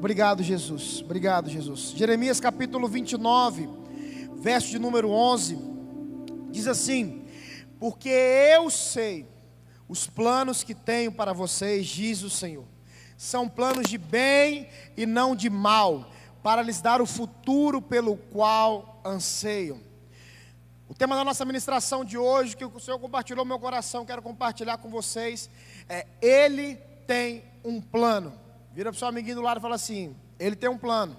Obrigado, Jesus. Obrigado, Jesus. Jeremias capítulo 29, verso de número 11, diz assim: porque eu sei os planos que tenho para vocês, diz o Senhor. São planos de bem e não de mal, para lhes dar o futuro pelo qual anseiam. O tema da nossa ministração de hoje, que o Senhor compartilhou no meu coração, quero compartilhar com vocês, é: Ele tem um plano. Vira para o seu amiguinho do lado e fala assim: Ele tem um plano.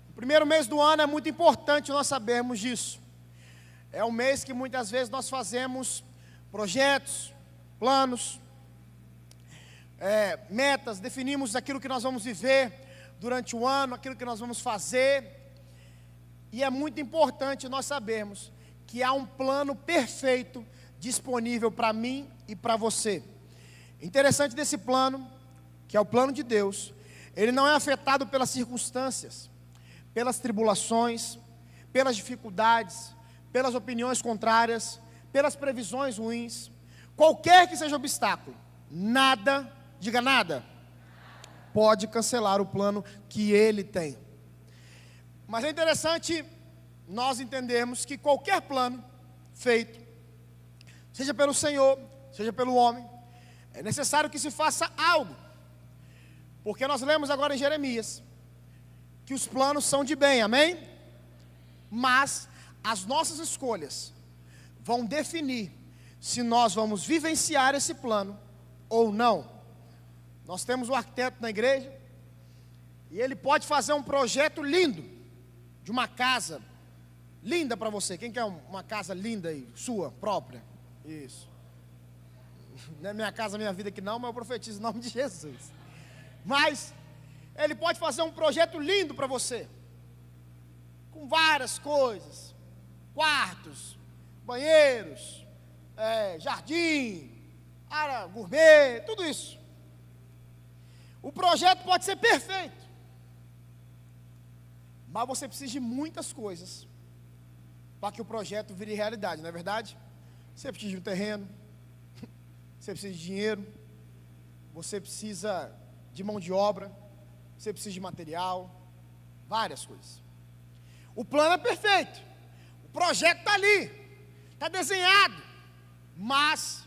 O primeiro mês do ano é muito importante nós sabermos disso. É um mês que muitas vezes nós fazemos projetos, planos, metas, definimos aquilo que nós vamos viver durante o ano, aquilo que nós vamos fazer. E é muito importante nós sabermos que há um plano perfeito disponível para mim e para você. Interessante desse plano, que é o plano de Deus, ele não é afetado pelas circunstâncias, pelas tribulações, pelas dificuldades, pelas opiniões contrárias, pelas previsões ruins, qualquer que seja o obstáculo. Nada, diga nada, pode cancelar o plano que Ele tem. Mas é interessante nós entendermos que qualquer plano feito, seja pelo Senhor, seja pelo homem, é necessário que se faça algo. Porque nós lemos agora em Jeremias que os planos são de bem, amém? Mas as nossas escolhas vão definir se nós vamos vivenciar esse plano ou não. Nós temos um arquiteto na igreja e ele pode fazer um projeto lindo de uma casa linda para você. Quem quer uma casa linda aí, sua própria? Isso. Não é minha casa, minha vida aqui não, mas eu profetizo em nome de Jesus. Mas ele pode fazer um projeto lindo para você, com várias coisas, quartos, banheiros, jardim, área gourmet, tudo isso. O projeto pode ser perfeito, mas você precisa de muitas coisas para que o projeto vire realidade, não é verdade? Você precisa de um terreno, você precisa de dinheiro, você precisa de mão de obra, você precisa de material, várias coisas. O plano é perfeito, o projeto está ali, está desenhado, mas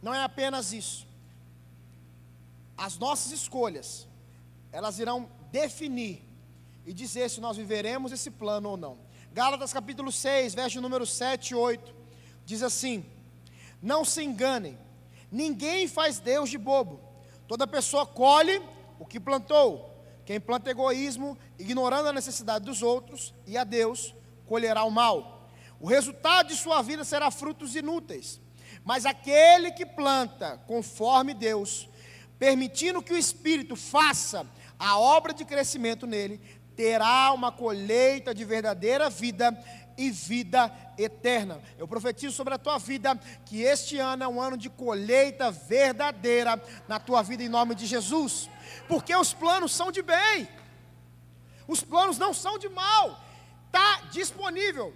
não é apenas isso. As nossas escolhas, elas irão definir e dizer se nós viveremos esse plano ou não. Gálatas capítulo 6, verso número 7 e 8, diz assim: não se enganem, ninguém faz Deus de bobo. Toda pessoa colhe o que plantou. Quem planta egoísmo, ignorando a necessidade dos outros e a Deus, colherá o mal. O resultado de sua vida será frutos inúteis. Mas aquele que planta conforme Deus, permitindo que o Espírito faça a obra de crescimento nele, terá uma colheita de verdadeira vida e vida eterna. Eu profetizo sobre a tua vida que este ano é um ano de colheita verdadeira na tua vida em nome de Jesus. Porque os planos são de bem. Os planos não são de mal. Está disponível.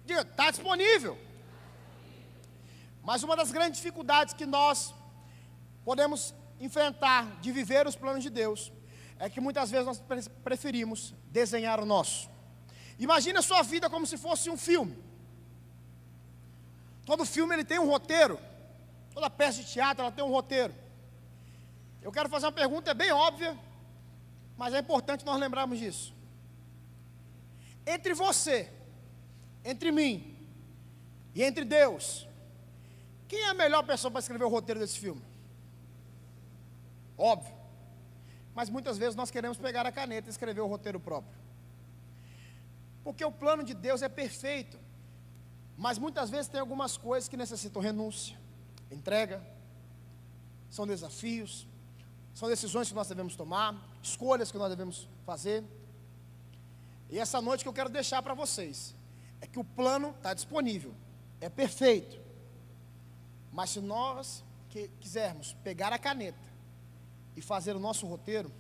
Diga, está disponível. Mas uma das grandes dificuldades que nós podemos enfrentar de viver os planos de Deus é que muitas vezes nós preferimos desenhar o nosso. Imagine a sua vida como se fosse um filme. Todo filme ele tem um roteiro. Toda peça de teatro ela tem um roteiro. Eu quero fazer uma pergunta, é bem óbvia, mas é importante nós lembrarmos disso. Entre você, entre mim e entre Deus, quem é a melhor pessoa para escrever o roteiro desse filme? Óbvio. Mas muitas vezes nós queremos pegar a caneta e escrever o roteiro próprio. Porque o plano de Deus é perfeito, mas muitas vezes tem algumas coisas que necessitam renúncia, entrega, são desafios, são decisões que nós devemos tomar, escolhas que nós devemos fazer. E essa noite que eu quero deixar para vocês é que o plano está disponível, é perfeito, mas se nós quisermos pegar a caneta e fazer o nosso roteiro,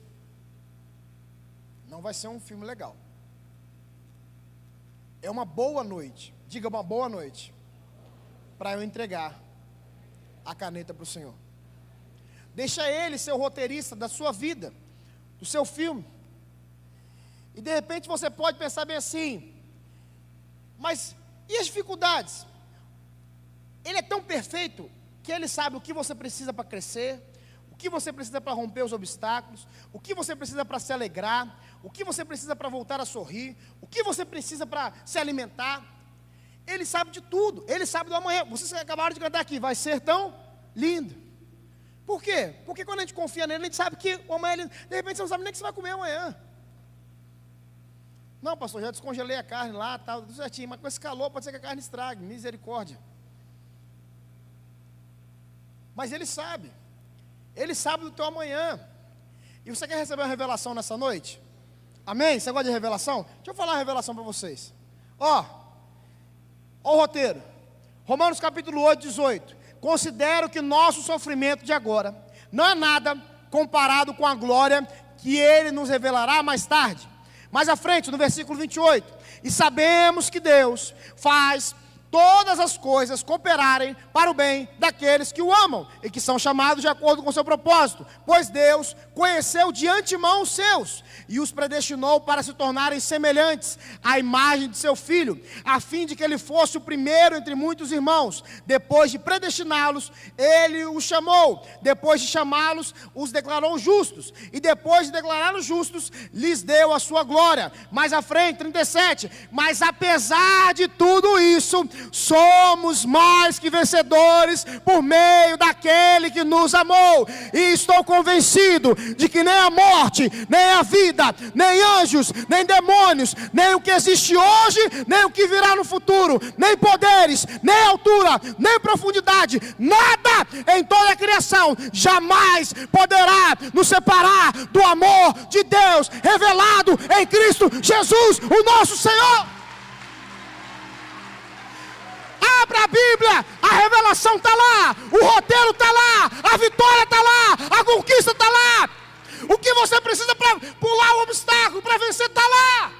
não vai ser um filme legal. É uma boa noite, diga uma boa noite, para eu entregar a caneta para o Senhor. Deixa Ele ser o roteirista da sua vida, do seu filme. E de repente você pode pensar bem assim, mas e as dificuldades? Ele é tão perfeito que Ele sabe o que você precisa para crescer, o que você precisa para romper os obstáculos, o que você precisa para se alegrar, o que você precisa para voltar a sorrir, o que você precisa para se alimentar. Ele sabe de tudo, Ele sabe do amanhã. Vocês acabaram de cantar aqui, vai ser tão lindo. Por quê? Porque quando a gente confia nele, a gente sabe que o amanhã é lindo. De repente você não sabe nem o que você vai comer amanhã. Não, pastor, já descongelei a carne lá, tal, tudo certinho, mas com esse calor pode ser que a carne estrague, misericórdia. Mas Ele sabe do teu amanhã. E você quer receber uma revelação nessa noite? Amém? Você gosta de revelação? Deixa eu falar uma revelação para vocês. Ó o roteiro, Romanos capítulo 8, 18. Considero que nosso sofrimento de agora não é nada comparado com a glória que Ele nos revelará mais tarde. Mais à frente, no versículo 28, e sabemos que Deus faz todas as coisas cooperarem para o bem daqueles que o amam e que são chamados de acordo com o seu propósito, pois Deus conheceu de antemão os seus e os predestinou para se tornarem semelhantes à imagem de seu Filho, a fim de que ele fosse o primeiro entre muitos irmãos. Depois de predestiná-los, ele os chamou, depois de chamá-los, os declarou justos, e depois de declará-los justos, lhes deu a sua glória. Mais à frente, 37, mas apesar de tudo isso, somos mais que vencedores por meio daquele que nos amou, e estou convencido de que nem a morte, nem a vida, nem anjos, nem demônios, nem o que existe hoje, nem o que virá no futuro, nem poderes, nem altura, nem profundidade, nada em toda a criação jamais poderá nos separar do amor de Deus revelado em Cristo Jesus, o nosso Senhor. Abra a Bíblia, a revelação está lá, o roteiro está lá, a vitória está lá, a conquista está lá. O que você precisa para pular o obstáculo, para vencer, está lá.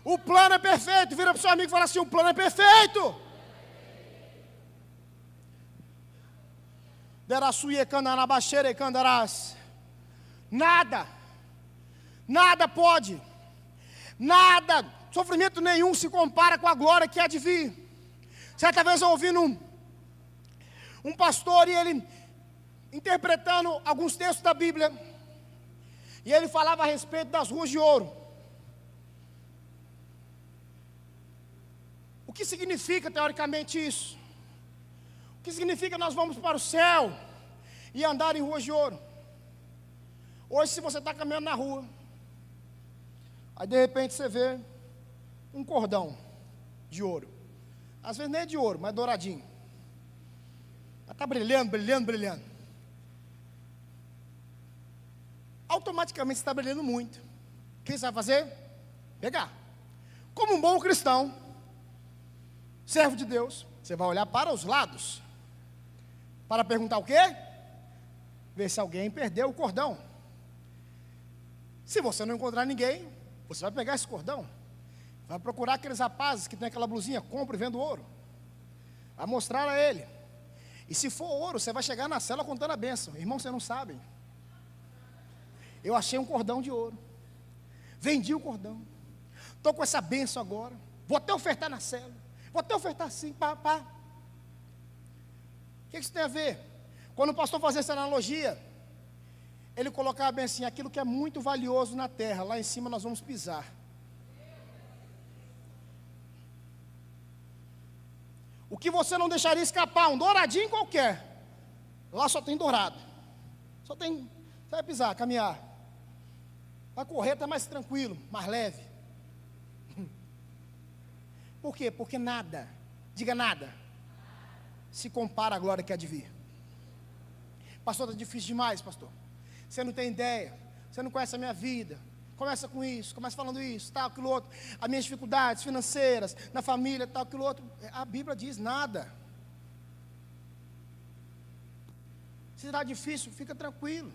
O plano é perfeito. Vira para o seu amigo e fala assim: o plano é perfeito. Nada, sofrimento nenhum se compara com a glória que há de vir. Certa vez eu ouvi um pastor, e ele interpretando alguns textos da Bíblia, e ele falava a respeito das ruas de ouro. O que significa teoricamente isso? O que significa nós vamos para o céu e andar em ruas de ouro? Hoje, se você está caminhando na rua, aí de repente você vê um cordão de ouro. Às vezes nem é de ouro, mas douradinho. Mas está brilhando, brilhando, brilhando. Automaticamente você está brilhando muito. O que você vai fazer? Pegar. Como um bom cristão, servo de Deus, você vai olhar para os lados, para perguntar o quê? Ver se alguém perdeu o cordão. Se você não encontrar ninguém, você vai pegar esse cordão, vai procurar aqueles rapazes que tem aquela blusinha, compra e vende ouro, vai mostrar a ele. E se for ouro, você vai chegar na cela contando a bênção. Irmão, vocês não sabem, eu achei um cordão de ouro, vendi o cordão, estou com essa bênção agora, vou até ofertar na cela, vou até ofertar assim, pá. O que isso tem a ver? Quando o pastor fazia essa analogia, ele colocava bem assim: aquilo que é muito valioso na terra, lá em cima nós vamos pisar. O que você não deixaria escapar, um douradinho qualquer, lá só tem dourado. Só tem, você vai pisar, caminhar. Vai correr, está mais tranquilo, mais leve. Por quê? Porque nada, diga nada, se compara à glória que há de vir. Pastor, está difícil demais, pastor. Você não tem ideia, você não conhece a minha vida. Começa com isso, começa falando isso, tal, aquilo outro. As minhas dificuldades financeiras, na família, tal, aquilo outro. A Bíblia diz nada. Se está difícil, fica tranquilo.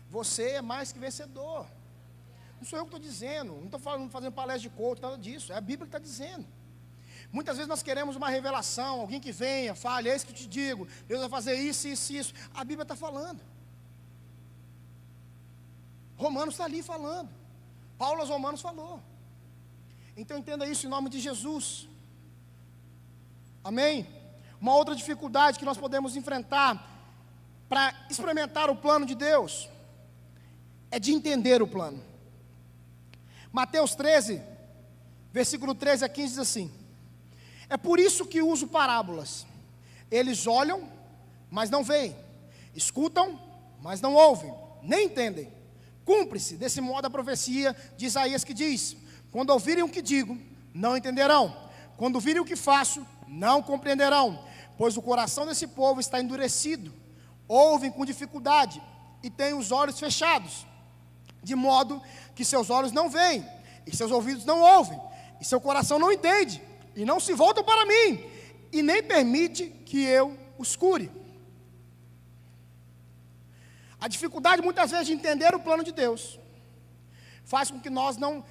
Você é mais que vencedor. Não sou eu que estou dizendo, não estou fazendo palestra de coach, nada disso. É a Bíblia que está dizendo. Muitas vezes nós queremos uma revelação, alguém que venha, fale, é isso que eu te digo, Deus vai fazer isso, isso, isso. A Bíblia está falando. Romanos está ali falando. Paulo aos Romanos falou. Então entenda isso em nome de Jesus. Amém? Uma outra dificuldade que nós podemos enfrentar para experimentar o plano de Deus é de entender o plano. Mateus 13, versículo 13 a 15 diz assim: é por isso que uso parábolas. Eles olham, mas não veem, escutam, mas não ouvem, nem entendem. Cumpre-se desse modo a profecia de Isaías que diz: quando ouvirem o que digo, não entenderão. Quando virem o que faço, não compreenderão. Pois o coração desse povo está endurecido, ouvem com dificuldade e têm os olhos fechados, de modo que seus olhos não veem, e seus ouvidos não ouvem, e seu coração não entende, e não se voltam para mim, e nem permite que eu os cure. A dificuldade muitas vezes de entender o plano de Deus faz com que nós não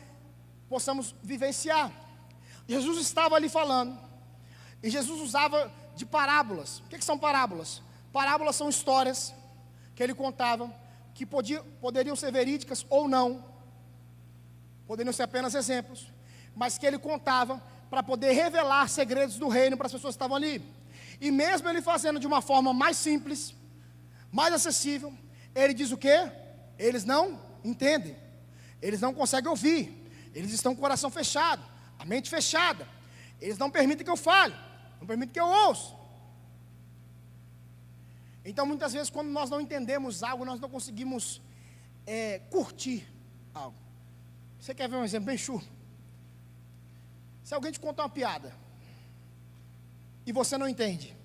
possamos vivenciar. Jesus estava ali falando, e Jesus usava de parábolas. O que são parábolas? Parábolas são histórias que ele contava, que poderiam ser verídicas ou não, poderiam ser apenas exemplos, mas que ele contava para poder revelar segredos do reino para as pessoas que estavam ali. E mesmo ele fazendo de uma forma mais simples, mais acessível, ele diz o quê? Eles não entendem, eles não conseguem ouvir, eles estão com o coração fechado, a mente fechada, eles não permitem que eu fale, não permitem que eu ouça. Então muitas vezes quando nós não entendemos algo, nós não conseguimos curtir algo. Você quer ver um exemplo bem chulo? Se alguém te contar uma piada e você não entende,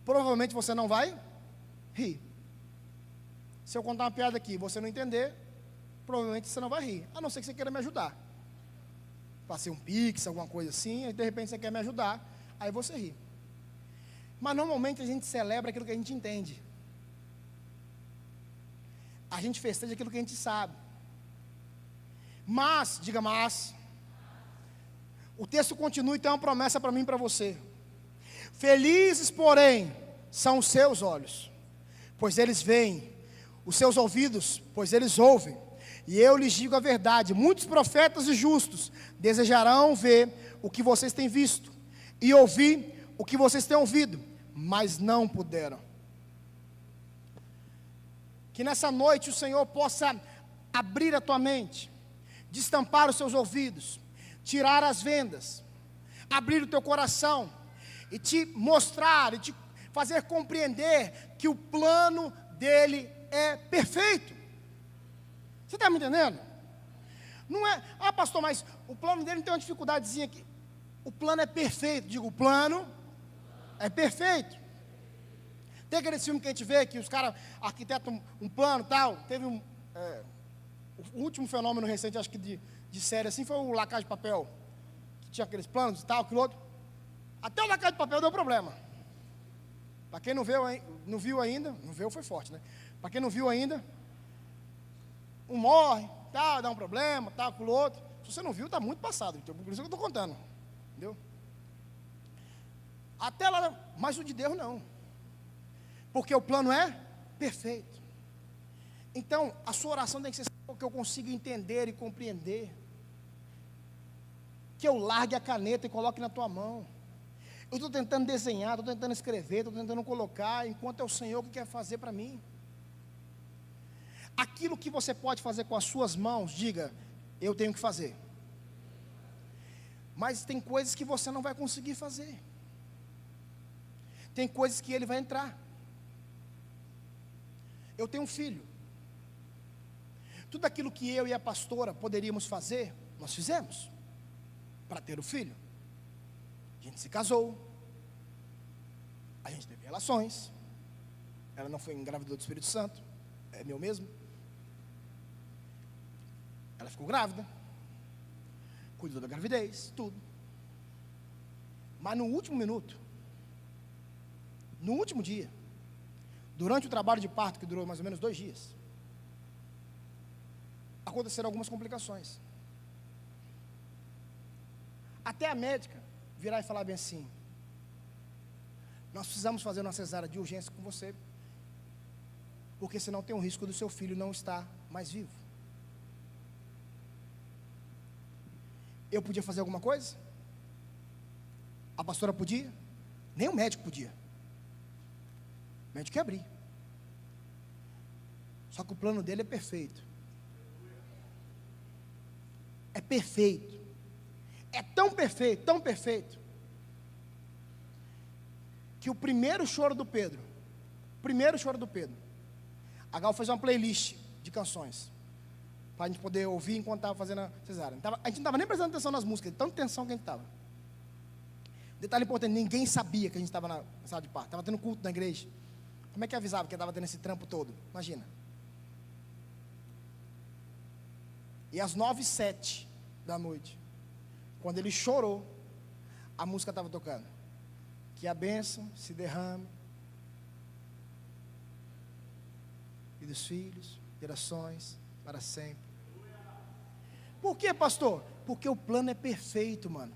provavelmente você não vai rir. Se eu contar uma piada aqui e você não entender, provavelmente você não vai rir, a não ser que você queira me ajudar. Passei um pix, alguma coisa assim, e de repente você quer me ajudar, aí você ri. Mas normalmente a gente celebra aquilo que a gente entende. A gente festeja aquilo que a gente sabe. Mas, diga mas, o texto continua e tem uma promessa para mim e para você. Felizes, porém, são os seus olhos, pois eles veem, os seus ouvidos, pois eles ouvem. E eu lhes digo a verdade, muitos profetas e justos desejarão ver o que vocês têm visto, e ouvir o que vocês têm ouvido, mas não puderam. Que nessa noite o Senhor possa abrir a tua mente, destampar os seus ouvidos, tirar as vendas, abrir o teu coração, e te mostrar, e te fazer compreender que o plano dele é perfeito. Você está me entendendo? Não é, pastor, mas o plano dele tem uma dificuldadezinha aqui. O plano é perfeito, digo, o plano é perfeito. Tem aquele filme que a gente vê, que os caras arquitetam um plano e tal. Teve o último fenômeno recente, acho que de série assim, foi o La Casa de Papel, que tinha aqueles planos e tal, aquilo outro. Até o La Casa de Papel deu problema. Para quem não viu ainda, não viu foi forte, né? Para quem não viu ainda, um morre, tal, dá um problema, tal, com o outro. Se você não viu, está muito passado, então, por isso que eu estou contando, entendeu? Até lá, mas o de Deus não, porque o plano é perfeito. Então, a sua oração tem que ser que eu consiga entender e compreender, que eu largue a caneta e coloque na tua mão. Eu estou tentando desenhar, estou tentando escrever, estou tentando colocar, enquanto é o Senhor que quer fazer para mim. Aquilo que você pode fazer com as suas mãos, diga, eu tenho que fazer. Mas tem coisas que você não vai conseguir fazer. Tem coisas que ele vai entrar. Eu tenho um filho. Tudo aquilo que eu e a pastora poderíamos fazer, nós fizemos, para ter o filho. A gente se casou, a gente teve relações, ela não foi engravidou do Espírito Santo, é meu mesmo. Ela ficou grávida, cuidou da gravidez, tudo. Mas no último minuto, no último dia, durante o trabalho de parto, que durou mais ou menos 2 dias, aconteceram algumas complicações. Até a médica virar e falar bem assim: nós precisamos fazer uma cesárea de urgência com você, porque senão tem um risco do seu filho não estar mais vivo. Eu podia fazer alguma coisa? A pastora podia? Nem o médico podia. O médico ia abrir. Só que o plano dele é perfeito. É perfeito. É tão perfeito, que o primeiro choro do Pedro, a Gal fez uma playlist de canções, para a gente poder ouvir enquanto estava fazendo a cesárea. A gente não estava nem prestando atenção nas músicas, de tanta atenção que a gente estava. Detalhe importante, ninguém sabia que a gente estava na sala de parto, estava tendo culto na igreja. Como é que avisava que estava tendo esse trampo todo? Imagina. E às 9h07 da noite, quando ele chorou, a música estava tocando. Que a bênção se derrame e dos filhos, gerações, para sempre. Por quê, pastor? Porque o plano é perfeito, mano.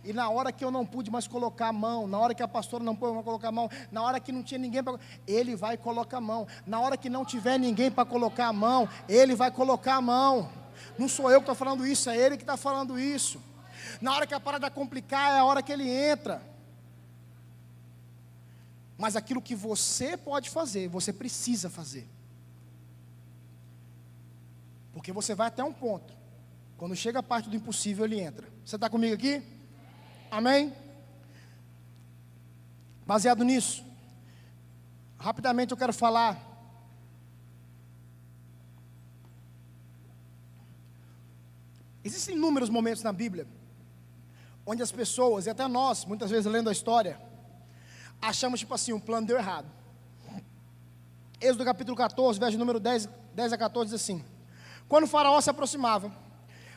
E na hora que eu não pude mais colocar a mão, na hora que a pastora não pôde mais colocar a mão, na hora que não tinha ninguém para, ele vai colocar a mão. Na hora que não tiver ninguém para colocar a mão, ele vai colocar a mão. Não sou eu que estou falando isso, é ele que está falando isso. Na hora que a parada complicar, é a hora que ele entra. Mas aquilo que você pode fazer, você precisa fazer. Porque você vai até um ponto. Quando chega a parte do impossível, ele entra. Você está comigo aqui? Amém? Baseado nisso, rapidamente eu quero falar existem inúmeros momentos na Bíblia onde as pessoas, e até nós, muitas vezes lendo a história, achamos tipo assim, um plano deu errado. Êxodo capítulo 14, verso número 10 a 14 diz assim: quando o faraó se aproximava,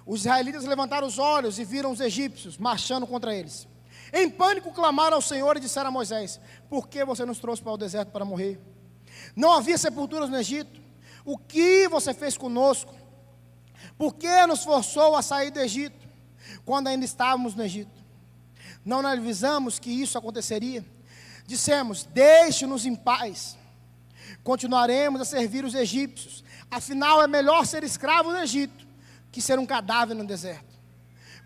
os israelitas levantaram os olhos e viram os egípcios marchando contra eles. Em pânico clamaram ao Senhor e disseram a Moisés: por que você nos trouxe para o deserto para morrer? Não havia sepulturas no Egito? O que você fez conosco? Por que nos forçou a sair do Egito, quando ainda estávamos no Egito? Não avisamos que isso aconteceria? Dissemos: deixe-nos em paz, continuaremos a servir os egípcios. Afinal, é melhor ser escravo no Egito que ser um cadáver no deserto.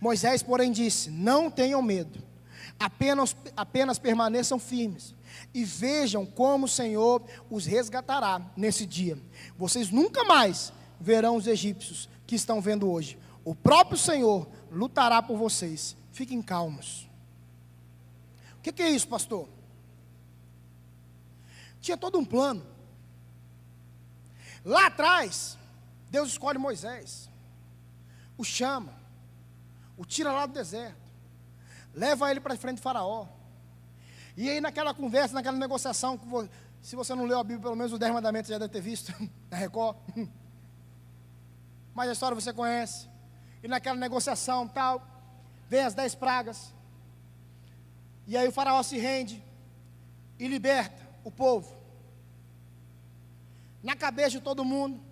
Moisés, porém, disse: não tenham medo, apenas permaneçam firmes e vejam como o Senhor os resgatará nesse dia. Vocês nunca mais verão os egípcios que estão vendo hoje. O próprio Senhor lutará por vocês. Fiquem calmos. O que é isso, pastor? Tinha todo um plano. Lá atrás, Deus escolhe Moisés, o chama, o tira lá do deserto, leva ele para frente de Faraó. E aí naquela conversa, naquela negociação, se você não leu a Bíblia, pelo menos os 10 mandamentos já deve ter visto, na Record. Mas a história você conhece. E naquela negociação tal, vem as 10 pragas. E aí o Faraó se rende e liberta o povo. Na cabeça de todo mundo,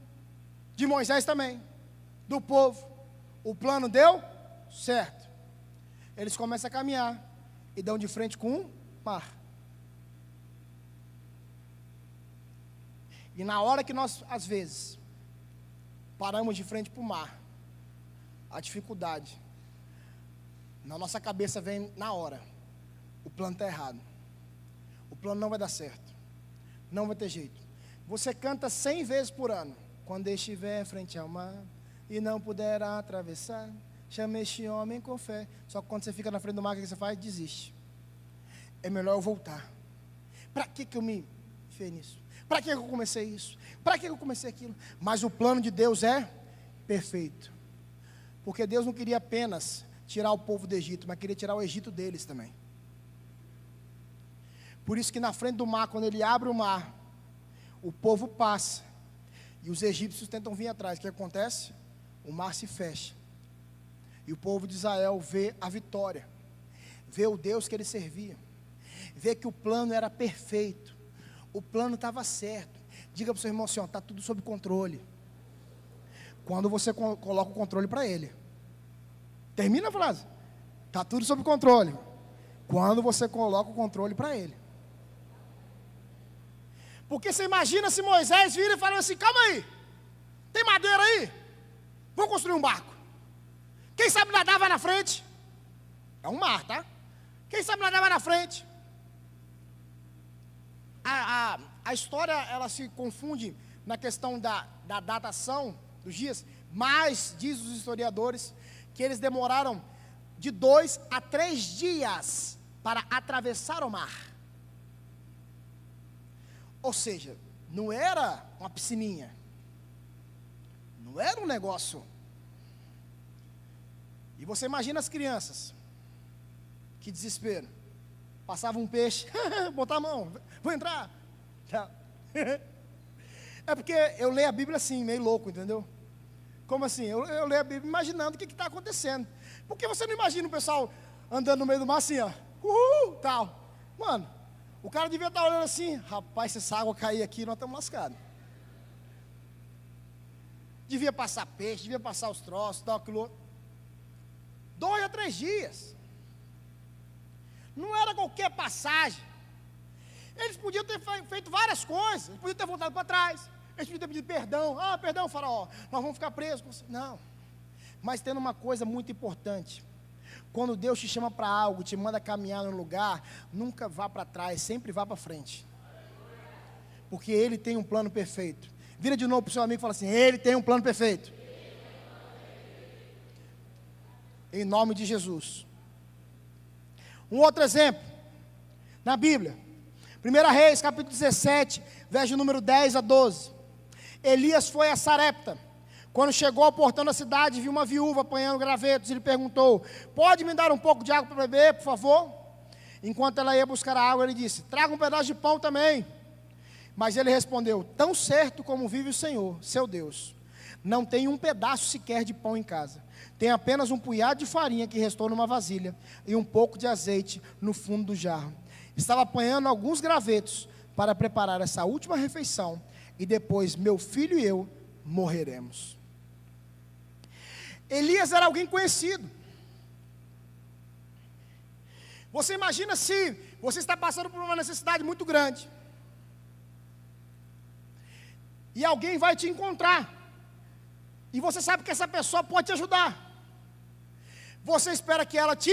de Moisés também, do povo, o plano deu certo. Eles começam a caminhar e dão de frente com um mar. E na hora que nós, às vezes, paramos de frente para o mar, a dificuldade, na nossa cabeça vem na hora: o plano está errado, o plano não vai dar certo, não vai ter jeito. Você canta 100 vezes por ano: quando estiver frente ao mar e não puder atravessar, chame este homem com fé. Só que quando você fica na frente do mar, o que você faz? Desiste. É melhor eu voltar. Para que eu me fiz nisso? Para que eu comecei isso? Para que eu comecei aquilo? Mas o plano de Deus é perfeito. Porque Deus não queria apenas tirar o povo do Egito, mas queria tirar o Egito deles também. Por isso que na frente do mar, quando ele abre o mar, o povo passa e os egípcios tentam vir atrás. O que acontece? O mar se fecha e o povo de Israel vê a vitória, vê o Deus que ele servia, vê que o plano era perfeito, o plano estava certo. Diga para o seu irmão assim: está tudo sob controle. Quando você coloca o controle para ele. Termina a frase. Está tudo sob controle. Quando você coloca o controle para ele. Porque você imagina se Moisés vira e fala assim: calma aí, tem madeira aí? Vamos construir um barco. Quem sabe nadar vai na frente. É um mar, tá? Quem sabe nadar vai na frente. A história, ela se confunde na questão da datação dos dias, mas diz os historiadores que eles demoraram de 2 a 3 dias para atravessar o mar. Ou seja, não era uma piscininha, não era um negócio. E você imagina as crianças, que desespero, passava um peixe, botar a mão, vou entrar. É porque eu leio a Bíblia assim, meio louco, entendeu? Como assim? Eu leio a Bíblia imaginando o que está acontecendo. Por que você não imagina o pessoal andando no meio do mar assim, ó, tal. Mano, o cara devia estar olhando assim: rapaz, se essa água cair aqui, nós estamos lascados. Devia passar peixe, devia passar os troços, tal, aquilo outro. 2 a 3 dias. Não era qualquer passagem. Eles podiam ter feito várias coisas. Eles podiam ter voltado para trás. Eles podiam ter pedido perdão. Ah, perdão, faraó, nós vamos ficar presos. Não. Mas tendo uma coisa muito importante: quando Deus te chama para algo, te manda caminhar num lugar, nunca vá para trás, sempre vá para frente. Porque Ele tem um plano perfeito. Vira de novo para o seu amigo e fala assim: Ele tem um plano perfeito. Em nome de Jesus. Um outro exemplo, na Bíblia, 1 Reis, capítulo 17, verso número 10 a 12. Elias foi a Sarepta. Quando chegou ao portão da cidade, viu uma viúva apanhando gravetos. Ele perguntou: pode me dar um pouco de água para beber, por favor? Enquanto ela ia buscar a água, ele disse: traga um pedaço de pão também. Mas ele respondeu: tão certo como vive o Senhor, seu Deus, não tem um pedaço sequer de pão em casa. Tem apenas um punhado de farinha que restou numa vasilha e um pouco de azeite no fundo do jarro. Estava apanhando alguns gravetos para preparar essa última refeição, e depois meu filho e eu morreremos. Elias era alguém conhecido. Você imagina se você está passando por uma necessidade muito grande, e alguém vai te encontrar, e você sabe que essa pessoa pode te ajudar. Você espera que ela te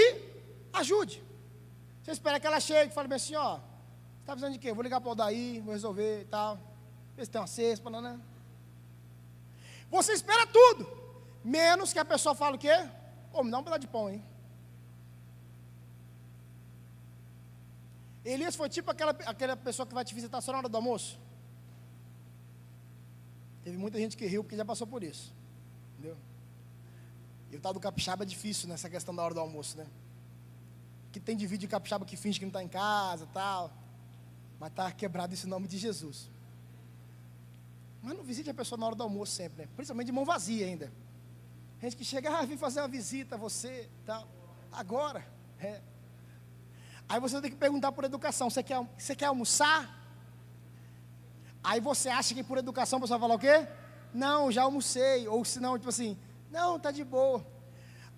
ajude. Você espera que ela chegue e fale bem assim: ó, você está precisando de quê? Vou ligar para o Odair, vou resolver e tal. Ver se tem uma cesta, né? Você espera tudo, menos que a pessoa fale o quê? Ô, me dá um pedaço de pão, hein? Elias foi tipo aquela pessoa que vai te visitar só na hora do almoço. Teve muita gente que riu porque já passou por isso. Entendeu? E o tal do capixaba é difícil nessa questão da hora do almoço, né? Que tem de vídeo de capixaba que finge que não está em casa e tal. Mas está quebrado isso em nome de Jesus. Mas não visite a pessoa na hora do almoço sempre, né? Principalmente de mão vazia ainda. Gente que chega: vim fazer uma visita a você e tal. Agora, Aí você tem que perguntar por educação: você quer almoçar? Aí você acha que por educação a pessoa vai falar o quê? Não, já almocei. Ou se não, tipo assim: não, tá de boa.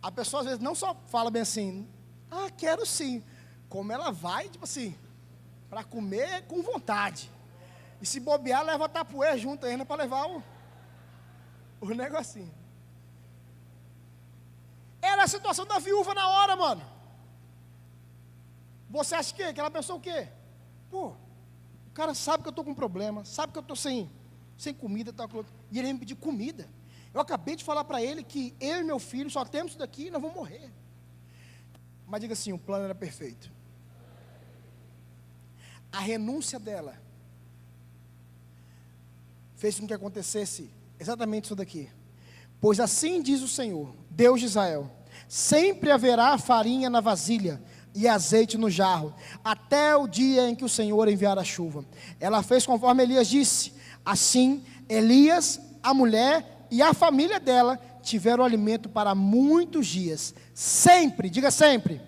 A pessoa às vezes não só fala bem assim: ah, quero sim. Como ela vai, tipo assim, para comer com vontade. E se bobear, leva a tapué junto ainda para levar o negocinho. Era a situação da viúva na hora, mano. Você acha que ela pensou o quê? Pô, o cara sabe que eu estou com problema, sabe que eu estou sem comida, tal, e ele me pediu comida. Eu acabei de falar para ele que eu e meu filho só temos isso daqui e nós vamos morrer. Mas diga assim: o plano era perfeito. A renúncia dela fez com que acontecesse exatamente isso daqui. Pois assim diz o Senhor, Deus de Israel: sempre haverá farinha na vasilha e azeite no jarro, até o dia em que o Senhor enviar a chuva. Ela fez conforme Elias disse. Assim, Elias, a mulher e a família dela tiveram alimento para muitos dias. Sempre, diga sempre,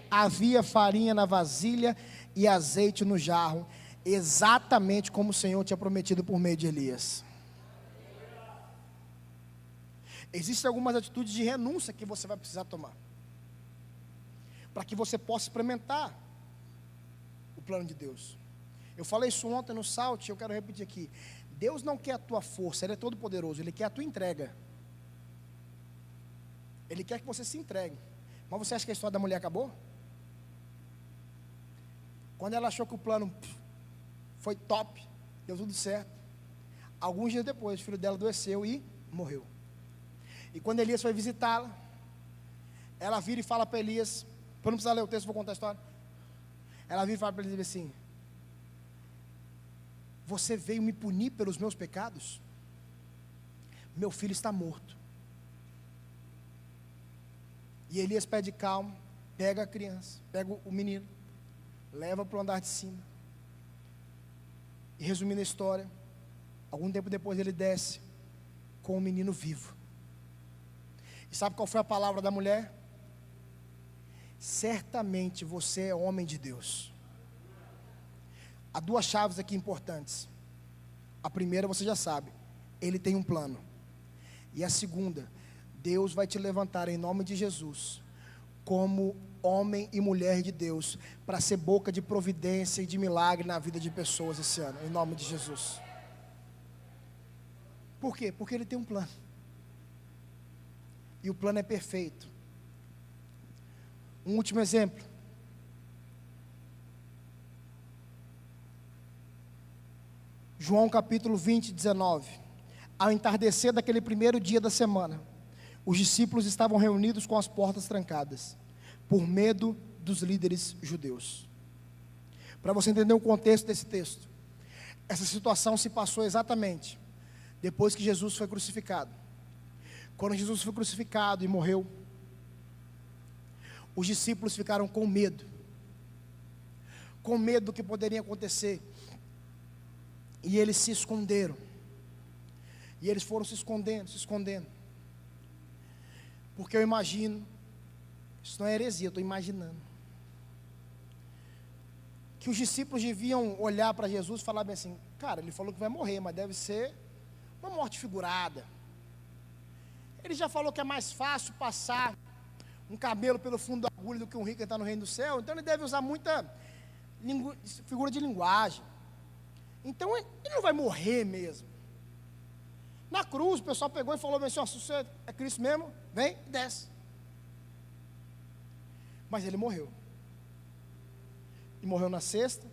havia farinha na vasilha e azeite no jarro, exatamente como o Senhor tinha prometido por meio de Elias. Existem algumas atitudes de renúncia que você vai precisar tomar. para que você possa experimentar o plano de Deus. Eu falei isso ontem no Salt, eu quero repetir aqui. Deus não quer a tua força, Ele é todo poderoso, Ele quer a tua entrega. Ele quer que você se entregue. Mas você acha que a história da mulher acabou? Quando ela achou que o plano foi top, deu tudo certo, alguns dias depois o filho dela adoeceu e morreu. E quando Elias foi visitá-la, ela vira e fala para Elias, para não precisar ler o texto, vou contar a história. Ela vira e fala para Elias assim: você veio me punir pelos meus pecados? Meu filho está morto. E Elias pede calma, pega a criança, pega o menino, leva para o andar de cima. E resumindo a história, algum tempo depois ele desce com o menino vivo. E sabe qual foi a palavra da mulher? Certamente você é homem de Deus. Há duas chaves aqui importantes. A primeira você já sabe, Ele tem um plano. E a segunda, Deus vai te levantar em nome de Jesus como homem e mulher de Deus, para ser boca de providência e de milagre na vida de pessoas esse ano, em nome de Jesus. Por quê? Porque Ele tem um plano. E o plano é perfeito. Um último exemplo. João capítulo 20, 19. Ao entardecer daquele primeiro dia da semana, os discípulos estavam reunidos com as portas trancadas, por medo dos líderes judeus. Para você entender o contexto desse texto, essa situação se passou exatamente depois que Jesus foi crucificado. Quando Jesus foi crucificado e morreu, os discípulos ficaram com medo do que poderia acontecer, e eles se esconderam, e eles foram se escondendo, porque eu imagino, isso não é heresia, eu estou imaginando, que os discípulos deviam olhar para Jesus e falar bem assim: cara, ele falou que vai morrer, mas deve ser uma morte figurada. Ele já falou que é mais fácil passar um camelo pelo fundo da agulha do que um rico entrar no reino do céu, então ele deve usar muita figura de linguagem. Então ele não vai morrer mesmo. Na cruz o pessoal pegou e falou assim: ó, se você é Cristo mesmo, vem e desce. Mas ele morreu. E morreu na sexta,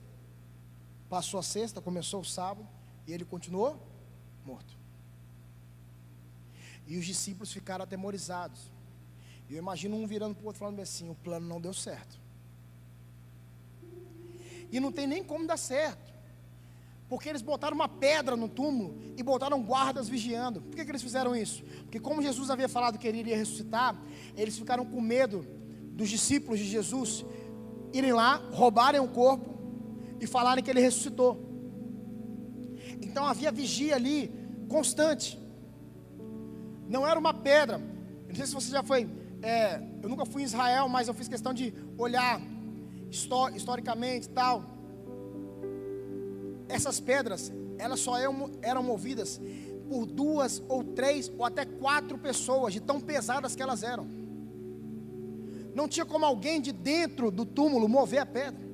passou a sexta, começou o sábado, e ele continuou morto. E os discípulos ficaram atemorizados. E eu imagino um virando para o outro falando assim: o plano não deu certo. E não tem nem como dar certo, porque eles botaram uma pedra no túmulo e botaram guardas vigiando. Por que eles fizeram isso? Porque como Jesus havia falado que ele iria ressuscitar, eles ficaram com medo dos discípulos de Jesus irem lá, roubarem o corpo e falarem que ele ressuscitou. Então havia vigia ali, constante. Não era uma pedra. Eu não sei se você já foi, eu nunca fui em Israel, mas eu fiz questão de olhar historicamente e tal. Essas pedras, elas só eram movidas por 2 ou 3 ou até 4 pessoas, de tão pesadas que elas eram. Não tinha como alguém de dentro do túmulo mover a pedra.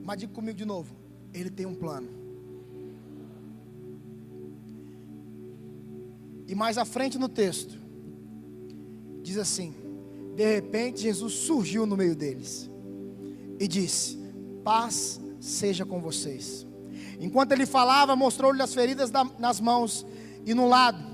Mas diga comigo de novo: Ele tem um plano. E mais à frente no texto, diz assim: de repente Jesus surgiu no meio deles e disse: paz seja com vocês. Enquanto ele falava, mostrou-lhe as feridas nas mãos e no lado.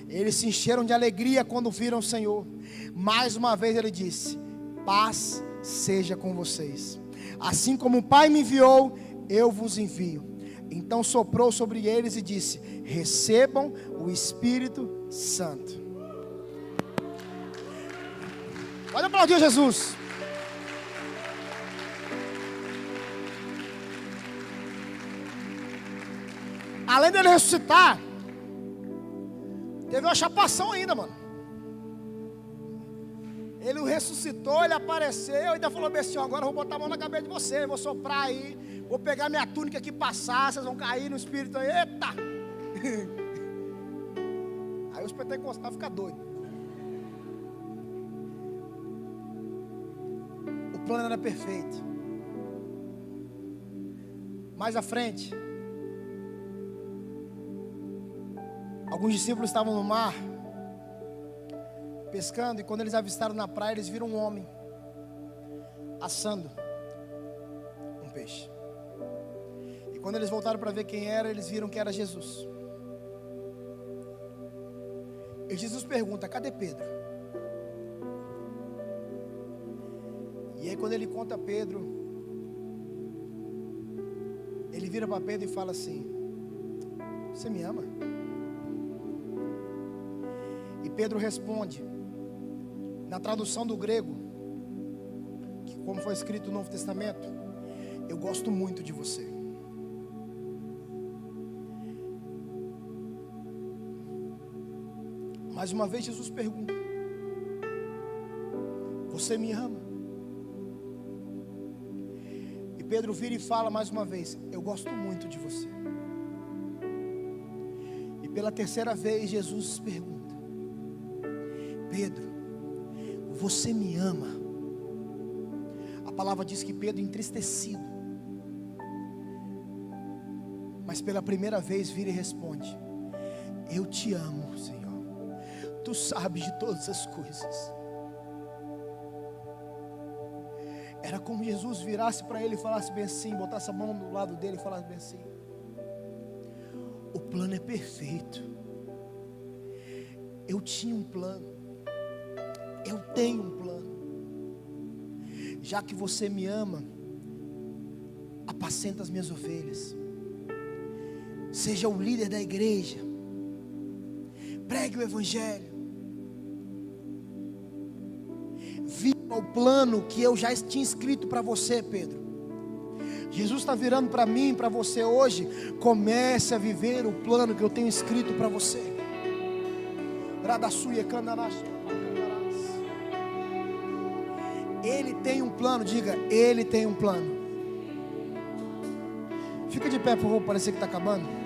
Eles se encheram de alegria quando viram o Senhor. Mais uma vez ele disse: paz seja com vocês. Assim como o Pai me enviou, eu vos envio. Então soprou sobre eles e disse: recebam o Espírito Santo. Pode aplaudir Jesus. Além dele ressuscitar, teve uma chapação ainda, mano. Ele o ressuscitou, ele apareceu e ainda falou bem assim: agora eu vou botar a mão na cabeça de vocês, vou soprar aí, vou pegar minha túnica aqui, passar, vocês vão cair no Espírito aí, eita! Aí os pentecostais ficam doidos. plano era perfeito. Mais à frente, alguns discípulos estavam no mar, pescando, e quando eles avistaram na praia, eles viram um homem assando um peixe. E quando eles voltaram para ver quem era, eles viram que era Jesus. E Jesus pergunta: cadê Pedro? E aí quando ele conta a Pedro, ele vira para Pedro e fala assim: você me ama? E Pedro responde, na tradução do grego, que como foi escrito no Novo Testamento: eu gosto muito de você. Mais uma vez Jesus pergunta: você me ama? E Pedro vira e fala mais uma vez: eu gosto muito de você. E pela terceira vez Jesus pergunta: Pedro, você me ama? A palavra diz que Pedro, entristecido, mas pela primeira vez vira e responde: eu te amo, Senhor. Tu sabes de todas as coisas. Era como Jesus virasse para ele e falasse bem assim, botasse a mão do lado dele e falasse bem assim: o plano é perfeito. Eu tinha um plano. Eu tenho um plano. Já que você me ama, apacenta as minhas ovelhas. Seja o líder da igreja. Pregue o evangelho. Viva o plano que eu já tinha escrito para você, Pedro. Jesus está virando para mim, para você hoje. Comece a viver o plano que eu tenho escrito para você. Ele tem um plano, diga, Ele tem um plano. Fica de pé, por favor, parecer que está acabando.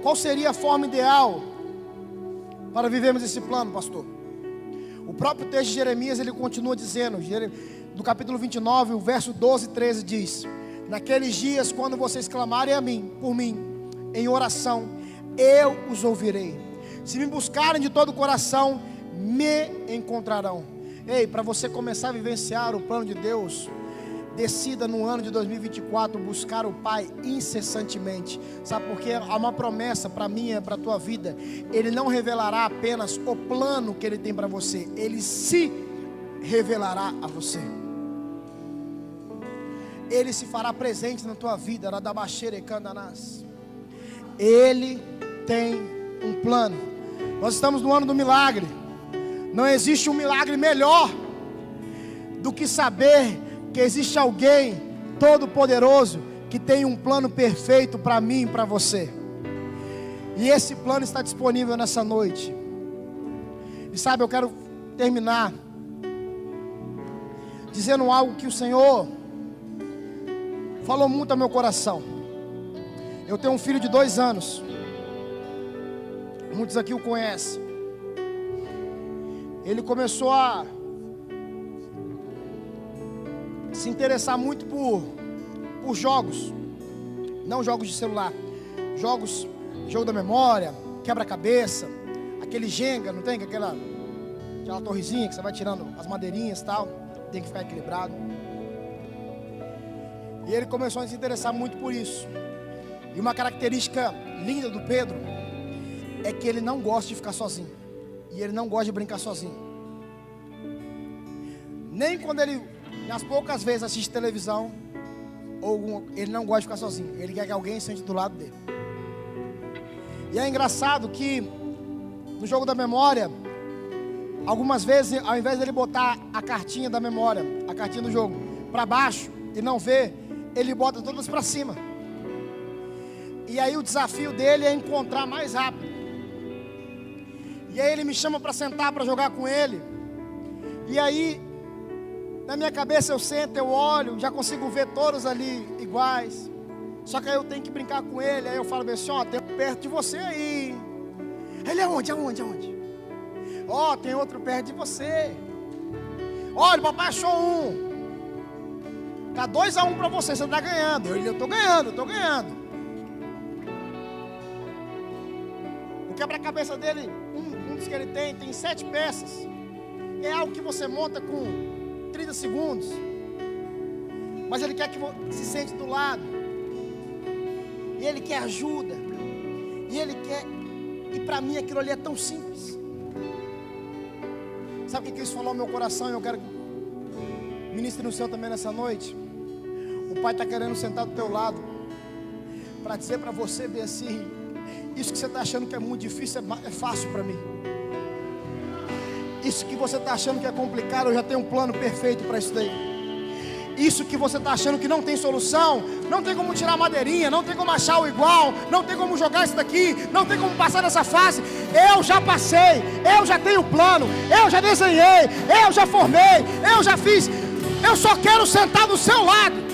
Qual seria a forma ideal para vivermos esse plano, pastor? O próprio texto de Jeremias, ele continua dizendo, do capítulo 29, o verso 12 e 13 diz: naqueles dias, quando vocês clamarem a mim, por mim, em oração, eu os ouvirei. Se me buscarem de todo o coração, me encontrarão. Ei, para você começar a vivenciar o plano de Deus, decida no ano de 2024 buscar o Pai incessantemente. Sabe por quê? Há uma promessa para mim e para a tua vida. Ele não revelará apenas o plano que Ele tem para você, Ele se revelará a você. Ele se fará presente na tua vida. Ele tem um plano. Nós estamos no ano do milagre. Não existe um milagre melhor do que saber que existe alguém todo poderoso que tem um plano perfeito para mim e para você. E esse plano está disponível nessa noite. E sabe, eu quero terminar dizendo algo que o Senhor falou muito ao meu coração. Eu tenho um filho de 2 anos. Muitos aqui o conhecem. Ele começou a se interessar muito por jogos. Não jogos de celular. Jogo da memória, quebra-cabeça, aquele Jenga, não tem? Aquela torrezinha que você vai tirando as madeirinhas e tal. Tem que ficar equilibrado. E ele começou a se interessar muito por isso. E uma característica linda do Pedro é que ele não gosta de ficar sozinho. E ele não gosta de brincar sozinho. Nem quando ele, nas poucas vezes, assiste televisão, ele não gosta de ficar sozinho. Ele quer que alguém sente do lado dele. E é engraçado que no jogo da memória, algumas vezes, ao invés dele botar a cartinha da memória, a cartinha do jogo, para baixo e não ver, ele bota todas para cima. E aí o desafio dele é encontrar mais rápido. E aí ele me chama para sentar, para jogar com ele. E aí, na minha cabeça eu sento, eu olho, já consigo ver todos ali iguais. Só que aí eu tenho que brincar com ele. Aí eu falo bem assim, ó, tem perto de você aí. Ele aonde? Ó, tem outro perto de você. Olha, o papai achou um. Tá 2-1 para você, você está ganhando. Eu estou ganhando. O quebra-cabeça dele, um dos que ele tem 7 peças. É algo que você monta com 30 segundos. Mas ele quer que você se sente do lado. E ele quer ajuda. E ele quer. E para mim aquilo ali é tão simples. Sabe o que isso falou ao meu coração? E eu quero que ministre no seu também nessa noite. O Pai está querendo sentar do teu lado para dizer para você bem assim: isso que você está achando que é muito difícil é fácil para mim. Isso que você está achando que é complicado, eu já tenho um plano perfeito para isso daí. Isso que você está achando que não tem solução, não tem como tirar a madeirinha, não tem como achar o igual, não tem como jogar isso daqui, não tem como passar nessa fase. Eu já passei, eu já tenho plano, eu já desenhei, eu já formei, eu já fiz. Eu só quero sentar do seu lado.